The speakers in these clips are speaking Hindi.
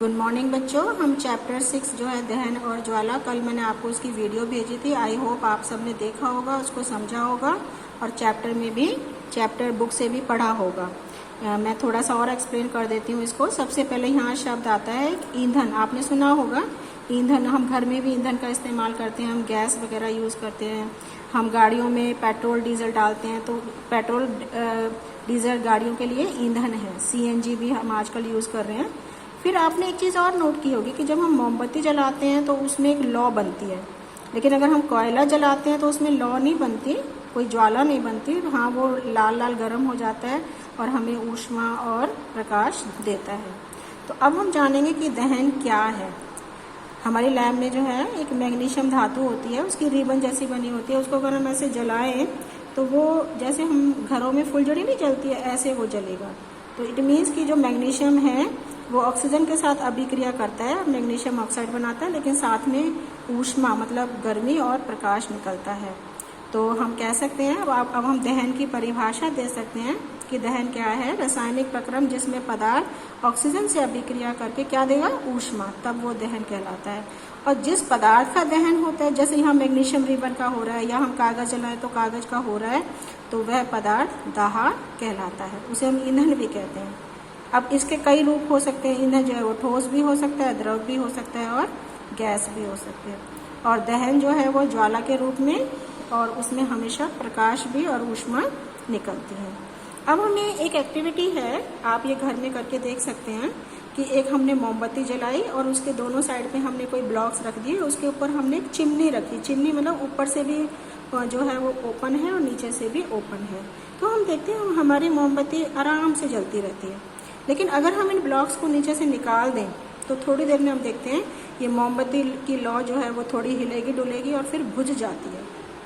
गुड मॉर्निंग बच्चों। हम चैप्टर 6 जो है दहन और ज्वाला, कल मैंने आपको उसकी वीडियो भेजी थी। आई होप आप सबने देखा होगा, उसको समझा होगा और चैप्टर में भी चैप्टर बुक से भी पढ़ा होगा। मैं थोड़ा सा और एक्सप्लेन कर देती हूँ इसको। सबसे पहले यहाँ शब्द आता है ईंधन। आपने सुना होगा ईंधन। हम घर में भी ईंधन का इस्तेमाल करते हैं, हम गैस वगैरह यूज़ करते हैं, हम गाड़ियों में पेट्रोल डीजल डालते हैं, तो पेट्रोल डीजल गाड़ियों के लिए ईंधन है। CNG भी हम आजकल यूज़ कर रहे हैं। फिर आपने एक चीज़ और नोट की होगी कि जब हम मोमबत्ती जलाते हैं तो उसमें एक लौ बनती है, लेकिन अगर हम कोयला जलाते हैं तो उसमें लौ नहीं बनती, कोई ज्वाला नहीं बनती। हाँ, वो लाल लाल गर्म हो जाता है और हमें ऊष्मा और प्रकाश देता है। तो अब हम जानेंगे कि दहन क्या है। हमारी लैब में जो है एक मैग्नीशियम धातु होती है, उसकी रिबन जैसी बनी होती है। उसको अगर हम ऐसे जलाएं तो वो जैसे हम घरों में फुलझड़ी नहीं जलती है, ऐसे वो जलेगा। तो इट मीन्स कि जो मैग्नीशियम है वो ऑक्सीजन के साथ अभिक्रिया करता है, मैग्नीशियम ऑक्साइड बनाता है, लेकिन साथ में ऊष्मा मतलब गर्मी और प्रकाश निकलता है। तो हम कह सकते हैं, अब हम दहन की परिभाषा दे सकते हैं कि दहन क्या है। रासायनिक प्रक्रम जिसमें पदार्थ ऑक्सीजन से अभिक्रिया करके क्या देगा, ऊष्मा, तब वो दहन कहलाता है। और जिस पदार्थ का दहन होता है, जैसे यहाँ मैग्नीशियम रिबन का हो रहा है या हम कागज जलाएं तो कागज का हो रहा है, तो वह पदार्थ दाह कहलाता है। उसे हम ईंधन भी कहते हैं। अब इसके कई रूप हो सकते हैं। ईंधन जो है वो ठोस भी हो सकता है, द्रव भी हो सकता है और गैस भी हो सकती है। और दहन जो है वो ज्वाला के रूप में, और उसमें हमेशा प्रकाश भी और ऊष्मा निकलती है। अब हमें एक एक्टिविटी है, आप ये घर में करके देख सकते हैं कि एक हमने मोमबत्ती जलाई और उसके दोनों साइड पे हमने कोई ब्लॉक्स रख दिए, उसके ऊपर हमने एक चिमनी रखी। चिमनी मतलब ऊपर से भी जो है वो ओपन है और नीचे से भी ओपन है। तो हम देखते हैं हमारी मोमबत्ती आराम से जलती रहती है। लेकिन अगर हम इन ब्लॉक्स को नीचे से निकाल दें तो थोड़ी देर में हम देखते हैं ये मोमबत्ती की लौ जो है वो थोड़ी हिलेगी डुलेगी और फिर बुझ जाती है।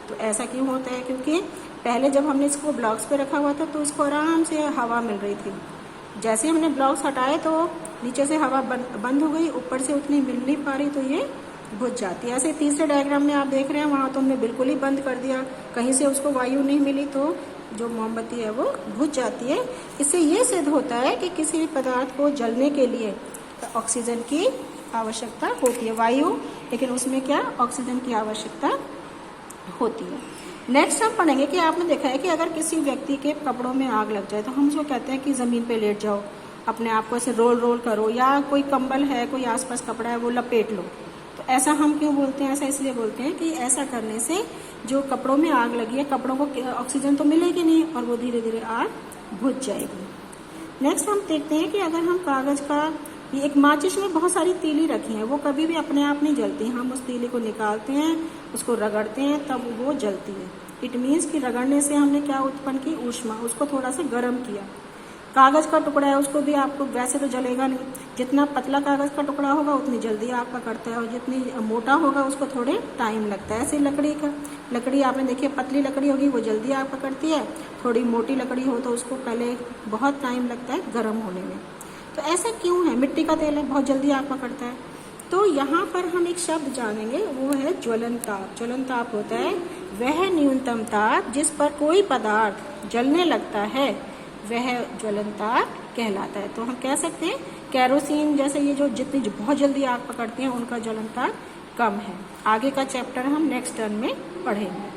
तो ऐसा क्यों होता है? क्योंकि पहले जब हमने इसको ब्लॉक्स पे रखा हुआ था तो इसको आराम से हवा मिल रही थी। जैसे हमने ब्लॉक्स हटाए तो नीचे से हवा बंद हो गई, ऊपर से उतनी मिल नहीं पा रही, तो ये बुझ जाती है। ऐसे तीसरे डायग्राम में आप देख रहे हैं, वहाँ तो हमने बिल्कुल ही बंद कर दिया, कहीं से उसको वायु नहीं मिली, तो जो मोमबत्ती है वो बुझ जाती है। इससे ये सिद्ध होता है कि किसी भी पदार्थ को जलने के लिए ऑक्सीजन की आवश्यकता होती है, वायु, लेकिन उसमें क्या, ऑक्सीजन की आवश्यकता होती है। नेक्स्ट हम पढ़ेंगे कि आपने देखा है कि अगर किसी व्यक्ति के कपड़ों में आग लग जाए तो हम उसको कहते हैं कि ज़मीन पे लेट जाओ, अपने आप को ऐसे रोल रोल करो, या कोई कंबल है, कोई आसपास कपड़ा है वो लपेट लो। तो ऐसा हम क्यों बोलते हैं? ऐसा इसलिए बोलते हैं कि ऐसा करने से जो कपड़ों में आग लगी है, कपड़ों को ऑक्सीजन तो मिलेगी नहीं और वो धीरे धीरे आग बुझ जाएगी। नेक्स्ट हम देखते हैं कि अगर हम कागज का, ये एक माचिस में बहुत सारी तीली रखी हैं, वो कभी भी अपने आप नहीं जलती। हम उस तीली को निकालते हैं, उसको रगड़ते हैं, तब वो जलती है। इट मीन्स कि रगड़ने से हमने क्या उत्पन्न की, ऊष्मा, उसको थोड़ा सा गर्म किया। कागज का टुकड़ा है, उसको भी आपको वैसे तो जलेगा नहीं, जितना पतला कागज का टुकड़ा होगा उतनी जल्दी आग पकड़ता है और जितनी मोटा होगा उसको थोड़े टाइम लगता है। ऐसे लकड़ी आपने देखिए, पतली लकड़ी होगी वो जल्दी आग पकड़ती है, थोड़ी मोटी लकड़ी हो तो उसको पहले बहुत टाइम लगता है गर्म होने में। तो ऐसा क्यों है? मिट्टी का तेल है, बहुत जल्दी आग पकड़ता है। तो यहाँ पर हम एक शब्द जानेंगे, वो है ज्वलन ताप। ज्वलन ताप होता है वह न्यूनतम ताप जिस पर कोई पदार्थ जलने लगता है, वह ज्वलन ताप कहलाता है। तो हम कह सकते हैं कैरोसिन जैसे ये जो जितनी बहुत जल्दी आग पकड़ते हैं उनका ज्वलन ताप कम है। आगे का चैप्टर हम नेक्स्ट टर्न में पढ़ेंगे।